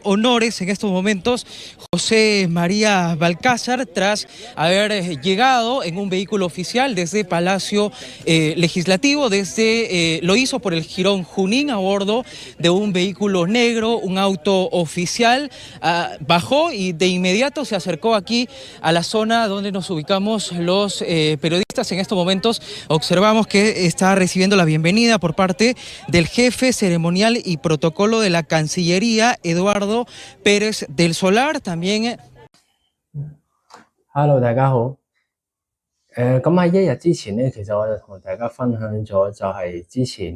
honores en estos momentos José María Balcázar tras haber llegado en un vehículo oficial desde Palacio Legislativo, lo hizo por el Jirón Junín a bordo de un vehículo negro, un auto oficial, bajó y de inmediato se acercó aquí a la zona donde nos ubicamos los periodistas. En estos momentos observamos que está recibiendo la bienvenida por parte del jefe ceremonial y protocolo de la Cancillería, Eduardo Pérez del Solar. también Hello，大家好。咁喺一日之前咧，其實我就同大家分享咗，就係之前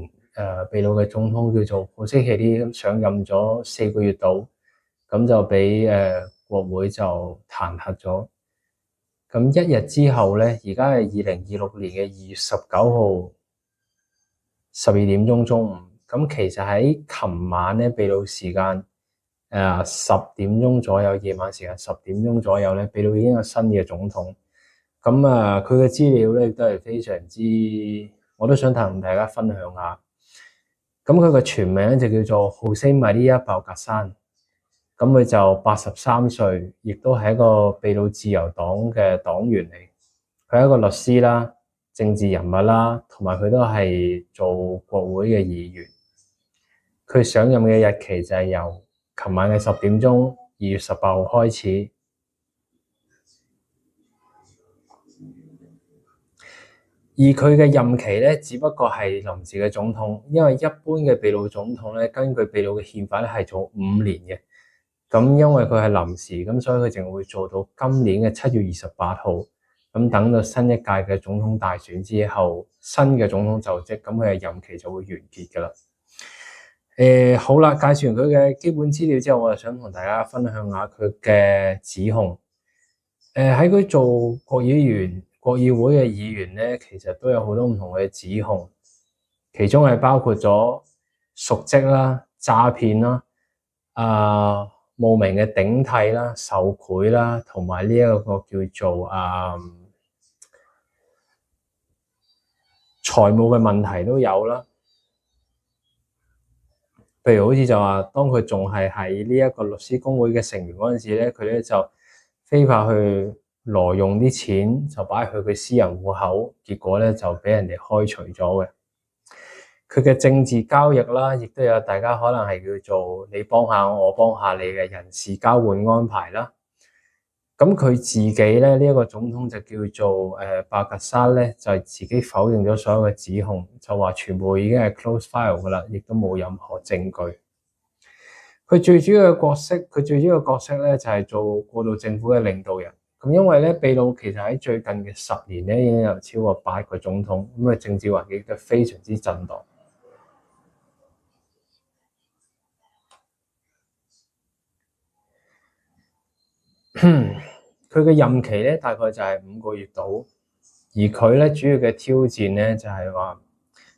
秘魯嘅總統叫做普西希啲咁上任咗4個月度，咁就俾國會就彈劾咗。咁一日之後咧，而家係2026年嘅2月19號12點鐘中午。咁其實喺琴晚咧，秘魯時間10點鐘左右，夜晚時間10點鐘左右咧，秘魯已經有新嘅總統。咁佢嘅資料咧都係非常之，我都想同大家分享下。咁佢嘅全名咧就叫做 José María Balcázar。咁佢就83歲，亦都係一個秘魯自由黨嘅黨員嚟。佢係一個律師啦、政治人物啦，同埋佢都係做國會嘅議員。佢上任嘅日期就係由琴晚嘅10點鐘，2月18號開始。而佢嘅任期咧，只不過係臨時嘅總統，因為一般嘅秘魯總統咧，根據秘魯嘅憲法咧係做5年嘅。咁因為佢係臨時，咁所以佢淨會做到今年嘅7月28號。咁等到新一屆嘅總統大選之後，新嘅總統就職，咁佢嘅任期就會完結㗎啦。好啦，介紹完佢嘅基本資料之後，我就想同大家分享下佢嘅指控。喺佢做國議會嘅議員咧，其實都有好多唔同嘅指控，其中係包括咗瀆職啦、詐騙啦、冒名嘅頂替啦、受賄啦，同埋呢一個叫做財務嘅問題都有啦。譬如好似就話，當佢仲係喺呢一個律師公會嘅成員嗰陣時咧，佢咧就非法去挪用啲錢，就擺去佢私人戶口，結果咧就俾人哋開除咗嘅。佢嘅政治交易啦，亦都有大家可能係叫做你幫下我，我幫下你嘅人事交換安排啦。咁佢自己咧，呢一個總統就叫做巴格沙咧，就係自己否認咗所有嘅指控，就話全部已經係 close file 噶啦，亦都冇任何證據。佢最主要嘅角色咧，就係做過渡政府嘅領導人。咁因為咧，秘魯其實喺最近嘅10年咧，已經有超過8個總統，咁嘅政治環境都非常之震盪。佢嘅任期咧大概就係5個月度，而佢咧主要嘅挑戰咧就係話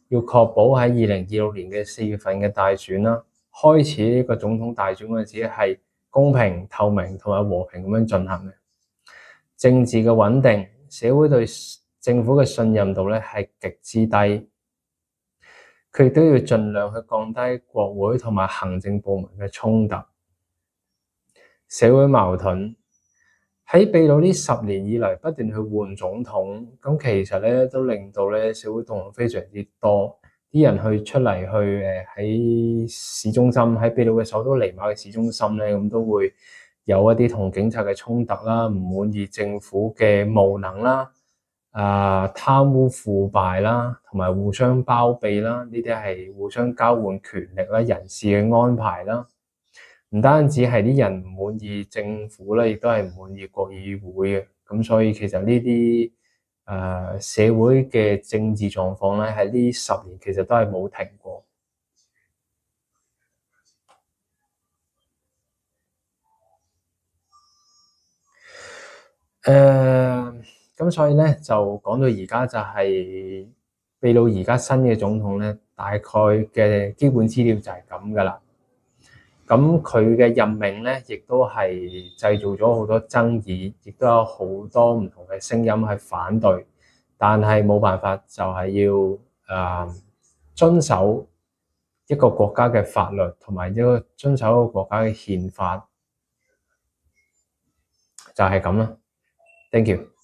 要確保喺2026年嘅4月份嘅大選啦，開始呢個總統大選嗰陣時係公平、透明同埋和平咁樣進行嘅。政治嘅穩定，社會對政府嘅信任度咧係極之低。佢亦都要盡量去降低國會同埋行政部門嘅衝突、社會矛盾。喺秘魯呢10年以嚟不斷去換總統，咁其實咧都令到咧社會動亂非常之多，啲人出嚟喺市中心，喺秘魯嘅首都利馬嘅市中心咧，咁都會有一啲同警察嘅衝突啦，唔滿意政府嘅無能啦、貪污腐敗啦，同埋互相包庇啦，呢啲係互相交換權力啦、人事嘅安排啦。唔單止係啲人唔滿意政府咧，亦都係唔滿意國議會嘅。咁所以其實呢啲社會嘅政治狀況咧，喺呢10年其實都係冇停過。咁所以咧就講到而家就係秘魯而家新嘅總統咧，大概嘅基本資料就係咁噶啦。咁佢嘅任命咧，亦都係製造咗好多爭議，亦都有好多唔同嘅聲音係反對，但係冇辦法，就係要遵守一個國家嘅法律同埋一個遵守一個國家嘅憲法，就係咁啦。Thank you。